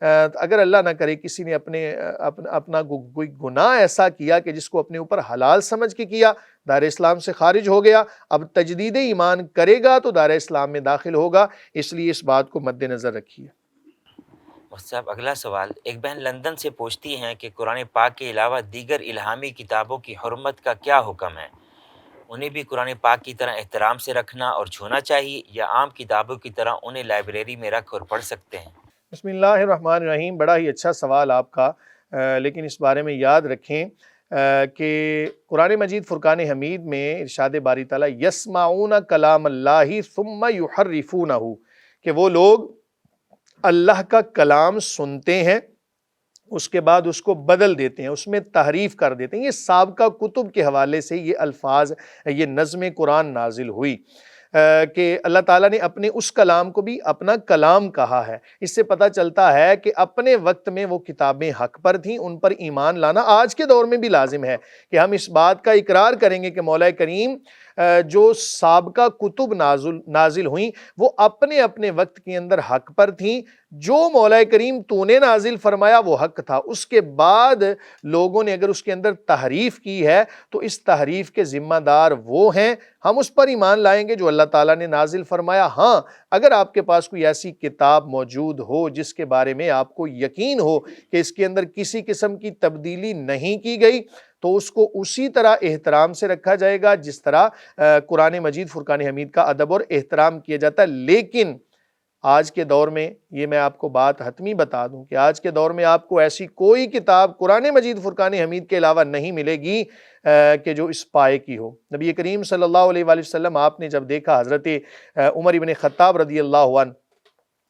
اگر اللہ نہ کرے کسی نے اپنا کوئی گناہ ایسا کیا کہ جس کو اپنے اوپر حلال سمجھ کے کیا، دار اسلام سے خارج ہو گیا، اب تجدید ایمان کرے گا تو دار اسلام میں داخل ہوگا، اس لیے اس بات کو مد نظر رکھیے۔ مفتی صاحب اگلا سوال، ایک بہن لندن سے پوچھتی ہیں کہ قرآن پاک کے علاوہ دیگر الہامی کتابوں کی حرمت کا کیا حکم ہے؟ انہیں بھی قرآن پاک کی طرح احترام سے رکھنا اور چھونا چاہیے، یا عام کتابوں کی طرح انہیں لائبریری میں رکھ اور پڑھ سکتے ہیں؟ بسم اللہ الرحمن الرحیم، بڑا ہی اچھا سوال آپ کا، لیکن اس بارے میں یاد رکھیں کہ قرآن مجید فرقان حمید میں ارشاد باری تعالیٰ یسمعون کلام اللہ ثم یحرفونہ، کہ وہ لوگ اللہ کا کلام سنتے ہیں، اس کے بعد اس کو بدل دیتے ہیں، اس میں تحریف کر دیتے ہیں۔ یہ سابقہ کتب کے حوالے سے یہ الفاظ، یہ نظم قرآن نازل ہوئی کہ اللہ تعالیٰ نے اپنے اس کلام کو بھی اپنا کلام کہا ہے۔ اس سے پتہ چلتا ہے کہ اپنے وقت میں وہ کتابیں حق پر تھیں، ان پر ایمان لانا آج کے دور میں بھی لازم ہے کہ ہم اس بات کا اقرار کریں گے کہ مولا کریم جو سابقہ کتب نازل ہوئیں وہ اپنے اپنے وقت کے اندر حق پر تھیں، جو مولا کریم تو نے نازل فرمایا وہ حق تھا، اس کے بعد لوگوں نے اگر اس کے اندر تحریف کی ہے تو اس تحریف کے ذمہ دار وہ ہیں، ہم اس پر ایمان لائیں گے جو اللہ تعالیٰ نے نازل فرمایا۔ ہاں، اگر آپ کے پاس کوئی ایسی کتاب موجود ہو جس کے بارے میں آپ کو یقین ہو کہ اس کے اندر کسی قسم کی تبدیلی نہیں کی گئی تو اس کو اسی طرح احترام سے رکھا جائے گا جس طرح قرآن مجید فرقان حمید کا ادب اور احترام کیا جاتا ہے۔ لیکن آج کے دور میں یہ میں آپ کو بات حتمی بتا دوں کہ آج کے دور میں آپ کو ایسی کوئی کتاب قرآن مجید فرقان حمید کے علاوہ نہیں ملے گی کہ جو اس پائے کی ہو۔ نبی کریم صلی اللہ علیہ وآلہ وسلم آپ نے جب دیکھا حضرت عمر ابن خطاب رضی اللہ عنہ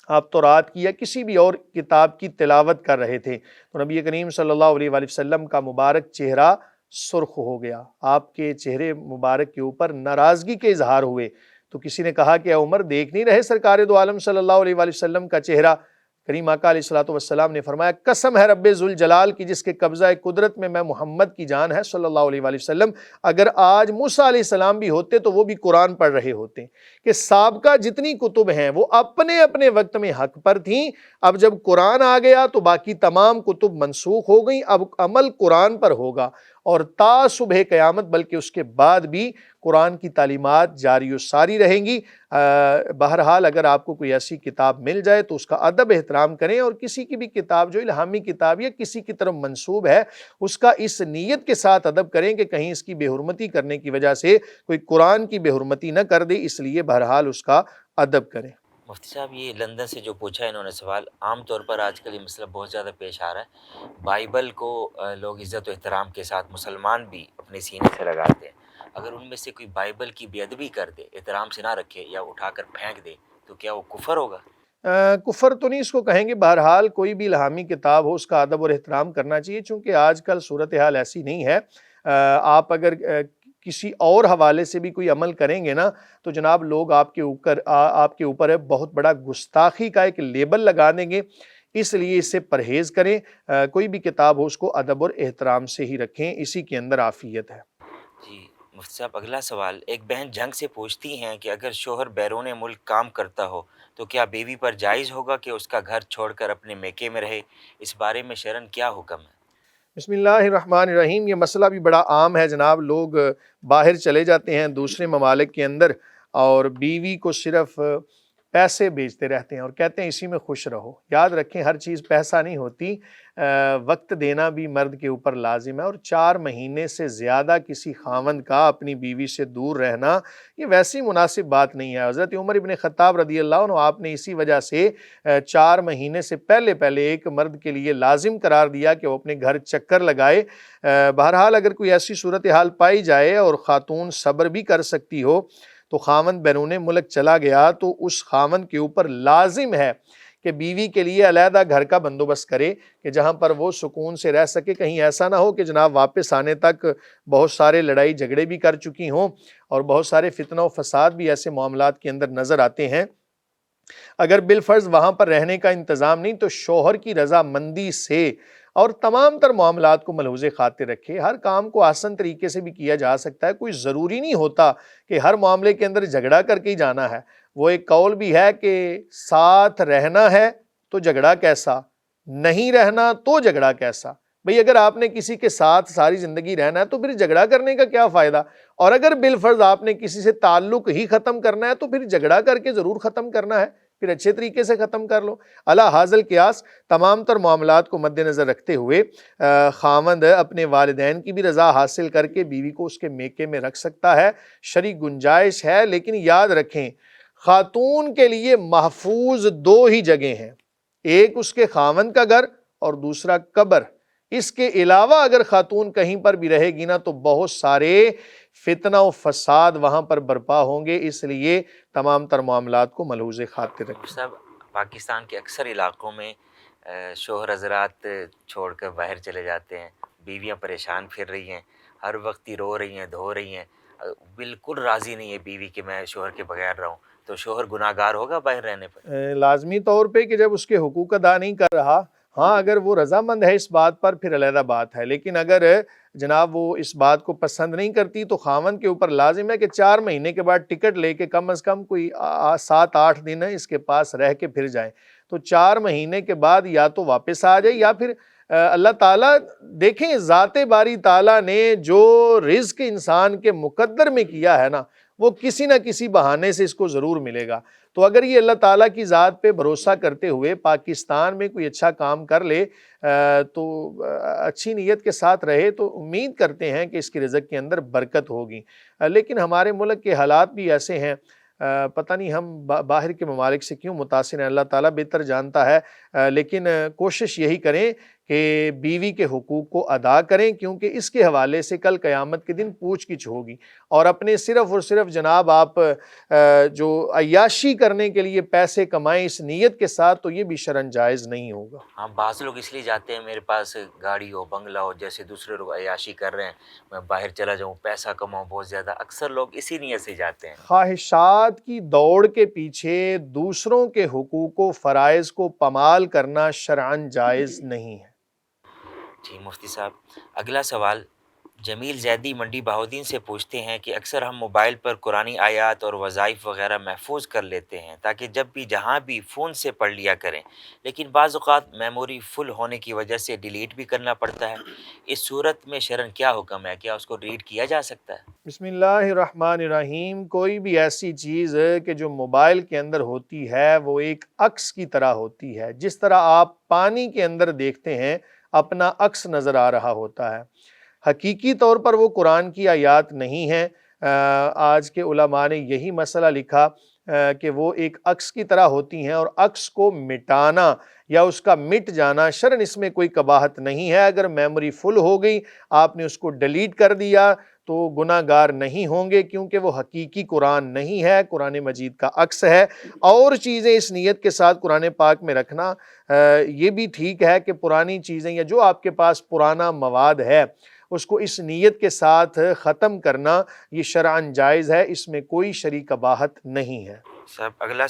آپ تورات کی یا کسی بھی اور کتاب کی تلاوت کر رہے تھے تو نبی کریم صلی اللہ علیہ وآلہ وسلم کا مبارک چہرہ سرخ ہو گیا، آپ کے چہرے مبارک کے اوپر ناراضگی کے اظہار ہوئے۔ تو کسی نے کہا کہ اے عمر، دیکھ نہیں رہے سرکار دو عالم صلی اللہ علیہ وآلہ وسلم کا چہرہ؟ کریم آقا علیہ الصلوۃ والسلام نے فرمایا قسم ہے رب ذوالجلال کی جس کے قبضہ قدرت میں محمد کی جان ہے صلی اللہ علیہ وآلہ وسلم، اگر آج موسیٰ علیہ السلام بھی ہوتے تو وہ بھی قرآن پڑھ رہے ہوتے، کہ سابقہ جتنی کتب ہیں وہ اپنے اپنے وقت میں حق پر تھیں، اب جب قرآن آ گیا تو باقی تمام کتب منسوخ ہو گئیں، اب عمل قرآن پر ہوگا اور تا صبح قیامت بلکہ اس کے بعد بھی قرآن کی تعلیمات جاری و ساری رہیں گی۔ بہرحال اگر آپ کو کوئی ایسی کتاب مل جائے تو اس کا ادب احترام کریں، اور کسی کی بھی کتاب جو الہامی کتاب یا کسی کی طرف منسوب ہے اس کا اس نیت کے ساتھ ادب کریں کہ کہیں اس کی بے حرمتی کرنے کی وجہ سے کوئی قرآن کی بے حرمتی نہ کر دے، اس لیے بہرحال اس کا ادب کریں۔ مفتی صاحب یہ لندن سے جو پوچھا ہے انہوں نے سوال، عام طور پر آج کل یہ مسئلہ بہت زیادہ پیش آ رہا ہے، بائبل کو لوگ عزت و احترام کے ساتھ مسلمان بھی اپنے سینے سے لگاتے ہیں، اگر ان میں سے کوئی بائبل کی بے ادبی کر دے، احترام سے نہ رکھے یا اٹھا کر پھینک دے تو کیا وہ کفر ہوگا؟ کفر تو نہیں اس کو کہیں گے، بہرحال کوئی بھی الہامی کتاب ہو اس کا ادب اور احترام کرنا چاہیے، چونکہ آج کل صورتحال ایسی نہیں ہے۔ آپ اگر کسی اور حوالے سے بھی کوئی عمل کریں گے نا تو جناب لوگ آپ کے اوپر بہت بڑا گستاخی کا ایک لیبل لگا دیں گے، اس لیے اس سے پرہیز کریں، کوئی بھی کتاب ہو اس کو ادب اور احترام سے ہی رکھیں، اسی کے اندر عافیت ہے۔ جی مفتی صاحب اگلا سوال، ایک بہن جنگ سے پوچھتی ہیں کہ اگر شوہر بیرون ملک کام کرتا ہو تو کیا بیوی پر جائز ہوگا کہ اس کا گھر چھوڑ کر اپنے میکے میں رہے؟ اس بارے میں شرعاً کیا حکم ہے؟ بسم اللہ الرحمن الرحیم، یہ مسئلہ بھی بڑا عام ہے جناب، لوگ باہر چلے جاتے ہیں دوسرے ممالک کے اندر اور بیوی کو صرف پیسے بیچتے رہتے ہیں اور کہتے ہیں اسی میں خوش رہو۔ یاد رکھیں ہر چیز پیسہ نہیں ہوتی، وقت دینا بھی مرد کے اوپر لازم ہے، اور 4 مہینے سے زیادہ کسی خاوند کا اپنی بیوی سے دور رہنا یہ ویسی مناسب بات نہیں ہے۔ حضرت عمر ابن خطاب رضی اللہ عنہ آپ نے اسی وجہ سے 4 مہینے سے پہلے ایک مرد کے لیے لازم قرار دیا کہ وہ اپنے گھر چکر لگائے۔ بہرحال اگر کوئی ایسی صورتحال پائی جائے اور خاتون صبر بھی کر سکتی ہو تو خاوند بیرون ملک چلا گیا تو اس خاوند کے اوپر لازم ہے کہ بیوی کے لیے علیحدہ گھر کا بندوبست کرے کہ جہاں پر وہ سکون سے رہ سکے، کہیں ایسا نہ ہو کہ جناب واپس آنے تک بہت سارے لڑائی جھگڑے بھی کر چکی ہوں اور بہت سارے فتنہ و فساد بھی ایسے معاملات کے اندر نظر آتے ہیں۔ اگر بالفرض وہاں پر رہنے کا انتظام نہیں تو شوہر کی رضامندی سے اور تمام تر معاملات کو ملحوظ خاطر رکھے، ہر کام کو آسان طریقے سے بھی کیا جا سکتا ہے، کوئی ضروری نہیں ہوتا کہ ہر معاملے کے اندر جھگڑا کر کے ہی جانا ہے۔ وہ ایک قول بھی ہے کہ ساتھ رہنا ہے تو جھگڑا کیسا، نہیں رہنا تو جھگڑا کیسا؟ بھئی اگر آپ نے کسی کے ساتھ ساری زندگی رہنا ہے تو پھر جھگڑا کرنے کا کیا فائدہ؟ اور اگر بالفرض آپ نے کسی سے تعلق ہی ختم کرنا ہے تو پھر جھگڑا کر کے ضرور ختم کرنا ہے، پھر اچھے طریقے سے ختم کر لو۔ علی حاصل قیاس تمام تر معاملات کو مد نظر رکھتے ہوئے خاوند اپنے والدین کی بھی رضا حاصل کر کے بیوی کو اس کے میکے میں رکھ سکتا ہے، شرعی گنجائش ہے، لیکن یاد رکھیں خاتون کے لیے محفوظ دو ہی جگہیں ہیں، ایک اس کے خاوند کا گھر اور دوسرا قبر۔ اس کے علاوہ اگر خاتون کہیں پر بھی رہے گی نا تو بہت سارے فتنہ و فساد وہاں پر برپا ہوں گے، اس لیے تمام تر معاملات کو ملحوظ خاطر رکھیں۔ صاحب پاکستان کے اکثر علاقوں میں شوہر حضرات چھوڑ کر باہر چلے جاتے ہیں، بیویاں پریشان پھر رہی ہیں، ہر وقت ہی رو رہی ہیں، دھو رہی ہیں، بالکل راضی نہیں ہے بیوی کہ میں شوہر کے بغیر رہوں، تو شوہر گناہ گار ہوگا باہر رہنے پر؟ لازمی طور پہ کہ جب اس کے حقوق ادا نہیں کر رہا، ہاں اگر وہ رضامند ہے اس بات پر پھر علیحدہ بات ہے، لیکن اگر جناب وہ اس بات کو پسند نہیں کرتی تو خاوند کے اوپر لازم ہے کہ 4 مہینے کے بعد ٹکٹ لے کے کم از کم کوئی 7-8 دن اس کے پاس رہ کے پھر جائیں، تو 4 مہینے کے بعد یا تو واپس آ جائے یا پھر اللہ تعالیٰ دیکھیں ذات باری تعالیٰ نے جو رزق انسان کے مقدر میں کیا ہے نا وہ کسی نہ کسی بہانے سے اس کو ضرور ملے گا۔ تو اگر یہ اللہ تعالیٰ کی ذات پہ بھروسہ کرتے ہوئے پاکستان میں کوئی اچھا کام کر لے تو اچھی نیت کے ساتھ رہے تو امید کرتے ہیں کہ اس کی رزق کے اندر برکت ہوگی۔ لیکن ہمارے ملک کے حالات بھی ایسے ہیں، پتہ نہیں ہم باہر کے ممالک سے کیوں متاثر ہیں، اللہ تعالیٰ بہتر جانتا ہے، لیکن کوشش یہی کریں کہ بیوی کے حقوق کو ادا کریں، کیونکہ اس کے حوالے سے کل قیامت کے دن پوچھ گچھ ہوگی، اور اپنے صرف اور صرف جناب آپ جو عیاشی کرنے کے لیے پیسے کمائیں اس نیت کے ساتھ تو یہ بھی شرعاً جائز نہیں ہوگا۔ ہاں بعض لوگ اس لیے جاتے ہیں میرے پاس گاڑی ہو، بنگلہ ہو، جیسے دوسرے لوگ عیاشی کر رہے ہیں، میں باہر چلا جاؤں، پیسہ کماؤں بہت زیادہ، اکثر لوگ اسی نیت سے جاتے ہیں۔ خواہشات کی دوڑ کے پیچھے دوسروں کے حقوق و فرائض کو پامال کرنا شرعاً جائز نہیں ہے۔ جی مفتی صاحب، اگلا سوال جمیل زیدی منڈی بہاؤدین سے پوچھتے ہیں کہ اکثر ہم موبائل پر قرآنی آیات اور وظائف وغیرہ محفوظ کر لیتے ہیں تاکہ جب بھی جہاں بھی فون سے پڑھ لیا کریں، لیکن بعض اوقات میموری فل ہونے کی وجہ سے ڈیلیٹ بھی کرنا پڑتا ہے، اس صورت میں شرعاً کیا حکم ہے؟ کیا اس کو ریڈ کیا جا سکتا ہے؟ بسم اللہ الرحمن الرحیم۔ کوئی بھی ایسی چیز کہ جو موبائل کے اندر ہوتی ہے وہ ایک عکس کی طرح ہوتی ہے، جس طرح آپ پانی کے اندر دیکھتے ہیں اپنا عکس نظر آ رہا ہوتا ہے، حقیقی طور پر وہ قرآن کی آیات نہیں ہیں۔ آج کے علماء نے یہی مسئلہ لکھا کہ وہ ایک عکس کی طرح ہوتی ہیں، اور عکس کو مٹانا یا اس کا مٹ جانا شرعاً اس میں کوئی قباحت نہیں ہے۔ اگر میموری فل ہو گئی، آپ نے اس کو ڈیلیٹ کر دیا تو گناہ گار نہیں ہوں گے، کیونکہ وہ حقیقی قرآن نہیں ہے، قرآن مجید کا عکس ہے۔ اور چیزیں اس نیت کے ساتھ قرآن پاک میں رکھنا یہ بھی ٹھیک ہے کہ پرانی چیزیں یا جو آپ کے پاس پرانا مواد ہے اس کو اس نیت کے ساتھ ختم کرنا یہ شرعاً جائز ہے، اس میں کوئی شرعی قباحت نہیں ہے۔ صاحب اگلا